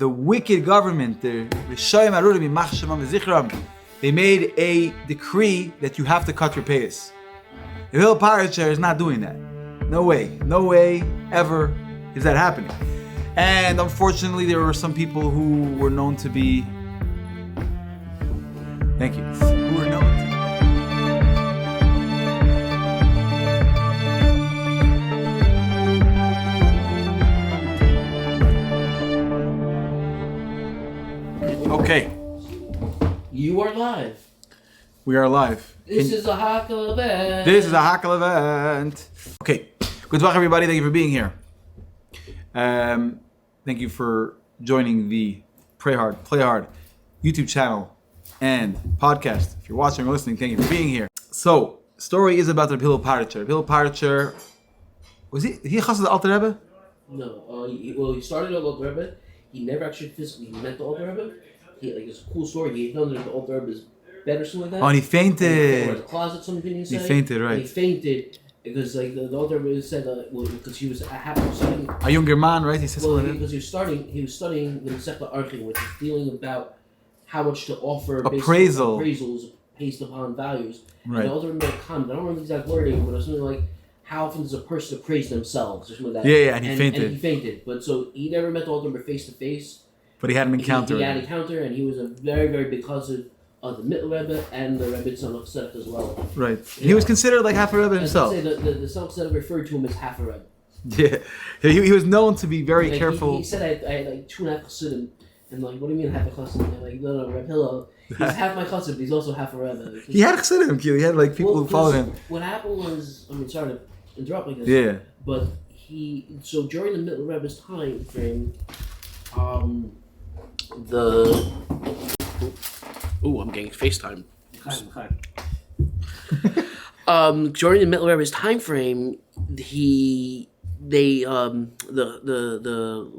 the wicked government, they made a decree that you have to cut your payas. The Hillel Parasher is not doing that. No way, ever is that happening. And unfortunately, there were some people who were known to be. Thank you. Who were known to. Okay. You are live. We are live. This is a Hakel event. This is a Hakel event. Okay. Good luck, everybody. Thank you for being here. Thank you for joining the Pray Hard, Play Hard YouTube channel and podcast. If you're watching or listening, thank you for being here. So, story is about the Hillel Parasher. Hillel Parasher, was he a chassid of the Alter Rebbe? No. He started at the Alter Rebbe. He never actually physically met the Alter Rebbe. It's a cool story. He had known that the Alter Rebbe is better, something like that. Oh, and he fainted. Or the closet, some opinions say. He fainted, right. And he fainted because the Alter Rebbe said because he was studying. A younger man, right? He said something. Because he was studying the Masechta Archim, which is dealing about how much to offer appraisals based upon values. Right. And the Alter Rebbe made a comment. I don't remember the exact wording, but it was something like, how often does a person appraise themselves or something like that? Yeah, and he fainted. And he fainted. But so he never met the Alter Rebbe face to face. But he had an encounter. He had an encounter, and he was a very, very big cousin of the Middle Rebbe and the Rebbe Tzemach Tzedek as well. Right. He was considered like half a Rebbe himself. I was say the Tzemach Tzedek referred to him as half a Rebbe. Yeah. He was known to be very careful. He said, I had like 2.5 chassidim. And like, what do you mean half a chassid? I'm like, no, Reb Hillel. He's half my chassid, but he's also half a Rebbe. He had chassidim. He had like people who followed him. What happened was, sorry to interrupt like this. Yeah. But so during the Middle Rebbe's time frame, I'm getting FaceTime. During the Middle Rebbe's time frame, the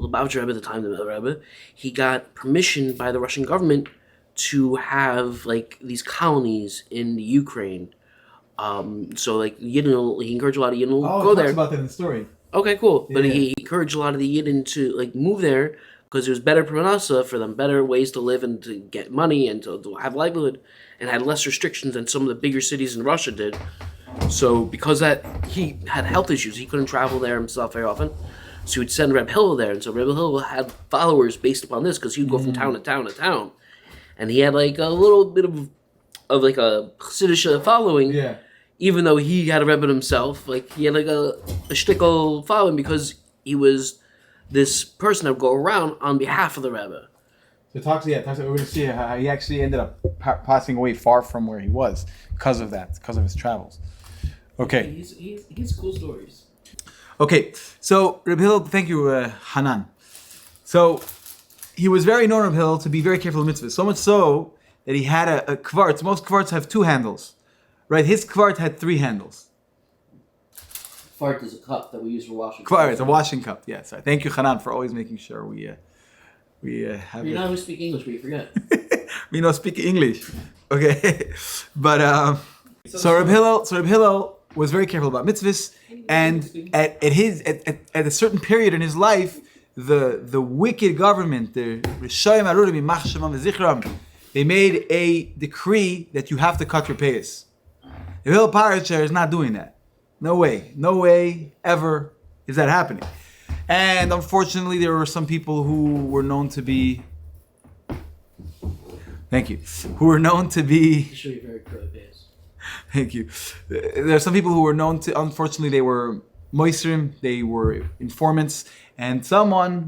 Lubavitcher Rebbe at the time, the Middle Rebbe, he got permission by the Russian government to have like these colonies in the Ukraine. So like Yidden, he encouraged a lot of Yidden to go there. Oh, about that in the story. Okay, cool. Yeah. But he encouraged a lot of the Yidden to like move there because there was better parnassa for them, better ways to live and to get money and to have livelihood, and had less restrictions than some of the bigger cities in Russia did. So because that he had health issues, he couldn't travel there himself very often. So he'd send Reb Hillel there, and so Reb Hillel had followers based upon this because he'd go from town to town to town, and he had like a little bit of like a Chassidish following. Yeah. Even though he had a Rebbe himself, like he had like a shtickle following because he was this person that would go around on behalf of the Rebbe. So we're going to see how he actually ended up passing away far from where he was because of that, because of his travels. Okay. He's cool stories. Okay, so Reb Hillel, thank you, Hanan. So he was very known, Reb Hillel, to be very careful of mitzvahs. So much so that he had a kvartz. Most kvartz have 2 handles. Right, his kvart had 3 handles. Kvart is a cup that we use for washing. Kvart, it's a washing cup. Yes. Yeah, thank you, Hanan, for always making sure we have. You know, we speak English, but you forget. We know speak English. Okay, but so Reb Hillel was very careful about mitzvahs, and at a certain period in his life, the wicked government, they made a decree that you have to cut your payas. The Hillel Parasher is not doing that. No way, ever is that happening. And unfortunately, there were some people who were known to be. Thank you. Who were known to be. I'm sure you're very pro payas. Thank you. There are some people who were known to. Unfortunately, they were moisrim. They were informants, and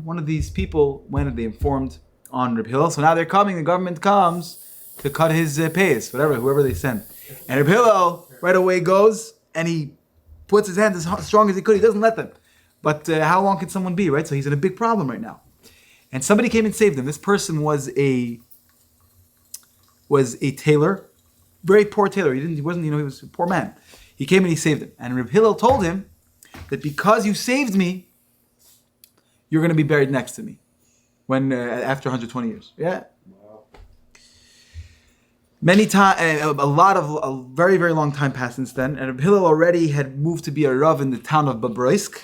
one of these people, went and they informed on Reb Hillel. So now they're coming. The government comes to cut his payas, whoever they send. And Reb Hillel right away goes and he puts his hand as strong as he could. He doesn't let them. But how long can someone be, right? So he's in a big problem right now. And somebody came and saved him. This person was a tailor, very poor tailor. He was a poor man. He came and he saved him. And Reb Hillel told him that because you saved me, you're going to be buried next to me after 120 years. Yeah. Many times, a very, very long time passed since then, and Reb Hillel already had moved to be a Rav in the town of Bobroisk.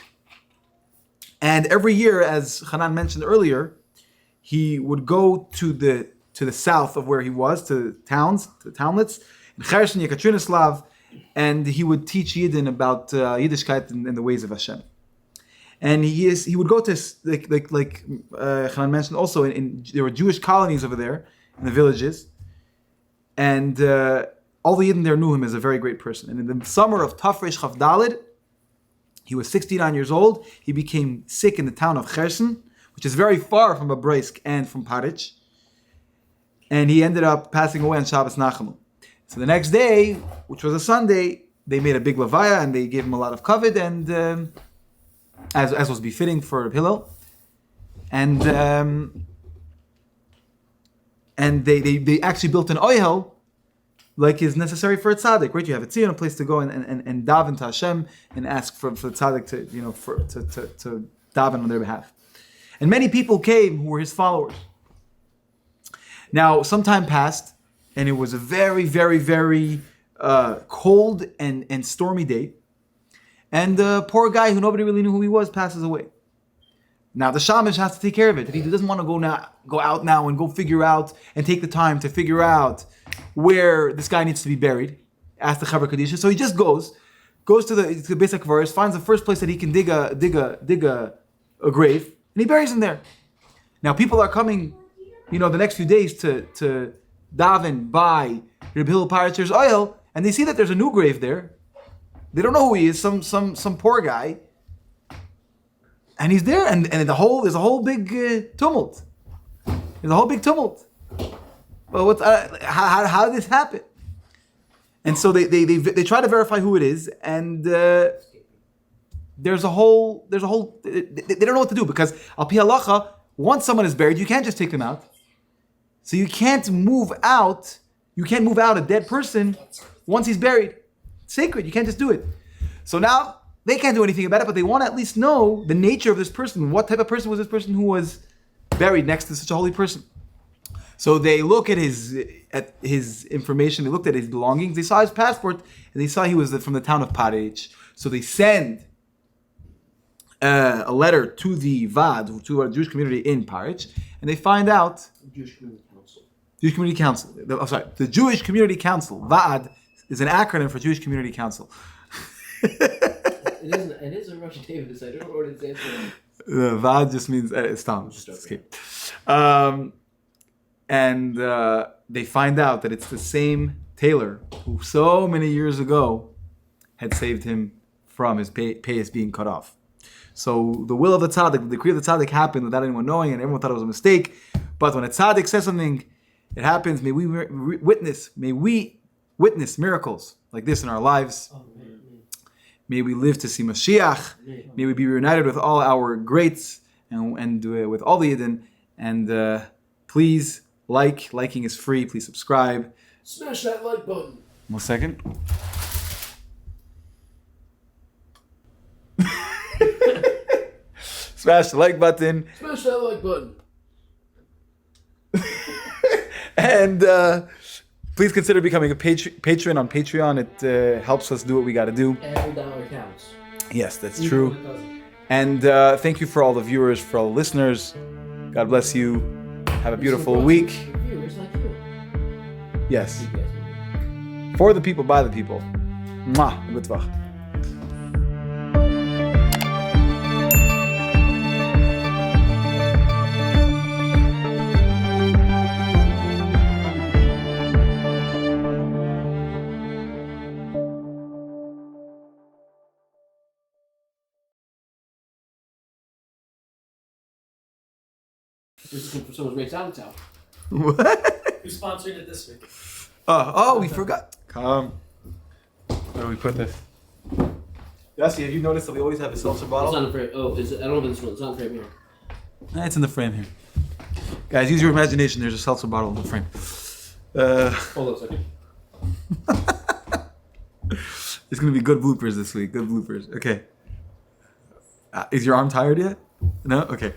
And every year, as Hanan mentioned earlier, he would go to the south of where he was, to the townlets, in Cherson, Yekaterinoslav, and he would teach Yidden about Yiddishkeit and the ways of Hashem. And he would go to, like Hanan mentioned also, there were Jewish colonies over there in the villages, and all the Yidden there knew him as a very great person. And in the summer of Tafresh Chav Dalid, he was 69 years old. He became sick in the town of Cherson, which is very far from Babraisk and from Parich. And he ended up passing away on Shabbos Nachamu. So the next day, which was a Sunday, they made a big levaya and they gave him a lot of kavod, and as was befitting for Reb Hillel. And they actually built an oyhel like is necessary for a tzaddik, right? You have a tzibur, a place to go and daven to Hashem and ask for the tzaddik to daven on their behalf. And many people came who were his followers. Now, some time passed, and it was a very, very, very cold and stormy day. And the poor guy who nobody really knew who he was passes away. Now the shamash has to take care of it. He doesn't want to go out now and go figure out and take the time to figure out where this guy needs to be buried. Ask the Chaver Kadisha. So he just goes to the Beis HaKvaros, finds the first place that he can dig a grave, and he buries him there. Now people are coming, the next few days to daven by Reb Hillel Paritzer's oil, and they see that there's a new grave there. They don't know who he is, some poor guy. And he's there, and there's a whole big tumult. There's a whole big tumult. Well, how did this happen? And so they try to verify who it is, and there's a whole they don't know what to do, because al pi halacha, once someone is buried, you can't just take them out. So you can't move out a dead person once he's buried. It's sacred, you can't just do it. So now they can't do anything about it, but they want to at least know the nature of this person. What type of person was this person who was buried next to such a holy person? So they look at his information, they looked at his belongings, they saw his passport, and they saw he was from the town of Parich. So they send a letter to the Vad, to our Jewish community in Parich, and they find out... Jewish Community Council. Jewish Community Council. The Jewish Community Council. Vad is an acronym for Jewish Community Council. It is a Russian David. I don't know what it stands for. Vad just means Stam. And they find out that it's the same tailor who so many years ago had saved him from his payas being cut off. So the will of the tzaddik, the decree of the tzaddik happened without anyone knowing, and everyone thought it was a mistake. But when a tzaddik says something, it happens. May we witness miracles like this in our lives. May we live to see Mashiach. May we be reunited with all our greats and with all the Yidden. And please liking is free. Please subscribe. Smash that like button. 1 second. Smash the like button. Smash that like button. And please consider becoming a patron on Patreon. It helps us do what we got to do. Every dollar counts. Yes, that's true. And thank you for all the viewers, for all the listeners. God bless you. Have a beautiful week. Viewers like you. Yes. For the people, by the people. Mwah. Good Tvach. This is good for someone's race out of town. What? Who's sponsoring it this week? Oh, we forgot. Come. Where do we put this? Yossi, have you noticed that we always have a seltzer It's bottle? not in the frame. Oh, is it? I don't know if this one. It's not in the frame here. It's in the frame here. Guys, use your imagination. There's a seltzer bottle in the frame. Hold on a second. It's going to be good bloopers this week. Good bloopers. Okay. Is your arm tired yet? No? Okay.